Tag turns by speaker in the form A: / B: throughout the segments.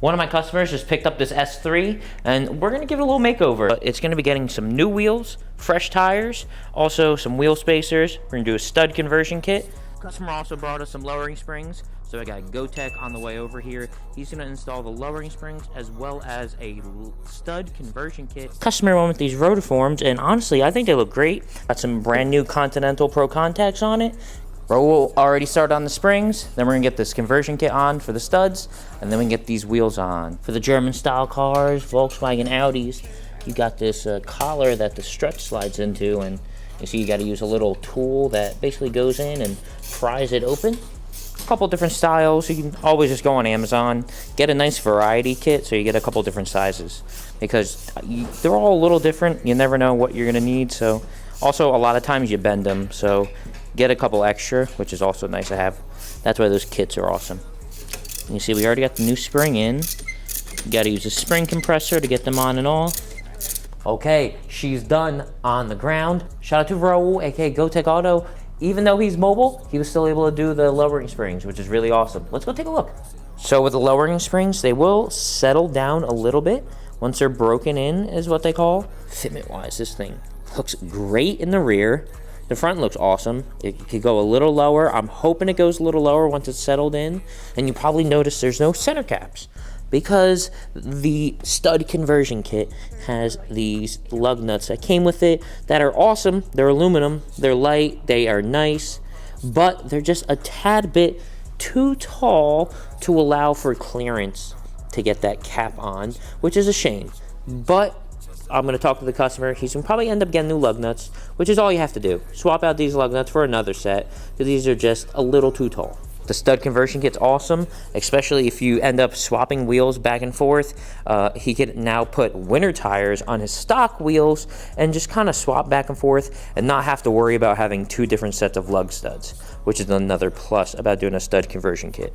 A: One of my customers just picked up this S3 and we're gonna give it a little makeover. It's gonna be getting some new wheels, fresh tires, also some wheel spacers. We're gonna do a stud conversion kit. Customer also brought us some lowering springs. So I got Gotek on the way over here. He's gonna install the lowering springs as well as a stud conversion kit. Customer went with these rotiforms, and honestly, I think they look great. Got some brand new Continental Pro contacts on it. We'll already start on the springs, then we're gonna get this conversion kit on for the studs, and then we can get these wheels on. For the German style cars, Volkswagen Audis, you got this collar that the strut slides into, and you see you gotta use a little tool that basically goes in and pries it open. A couple different styles. You can always just go on Amazon, get a nice variety kit so you get a couple different sizes, because they're all a little different. You never know what you're gonna need. So also a lot of times you bend them, so get a couple extra, which is also nice to have. That's why those kits are awesome. And you see we already got the new spring in. You gotta use a spring compressor to get them on and off. Okay, she's done on the ground. Shout out to Raul, aka Gotek Auto. Even though he's mobile, he was still able to do the lowering springs, which is really awesome. Let's go take a look. So with the lowering springs, they will settle down a little bit once they're broken in, is what they call. Fitment-wise, this thing looks great in the rear. The front looks awesome. It could go a little lower. I'm hoping it goes a little lower once it's settled in. And you probably notice there's no center caps, because the stud conversion kit has these lug nuts that came with it that are awesome. They're aluminum, they're light, they are nice, but they're just a tad bit too tall to allow for clearance to get that cap on, which is a shame. But I'm gonna talk to the customer. He's gonna probably end up getting new lug nuts, which is all you have to do. Swap out these lug nuts for another set, because these are just a little too tall. The stud conversion kit's awesome, especially if you end up swapping wheels back and forth. He could now put winter tires on his stock wheels and just kind of swap back and forth and not have to worry about having two different sets of lug studs, which is another plus about doing a stud conversion kit.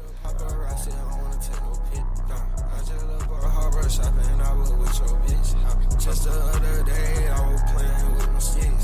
B: Just the other day, I was playing with my stick.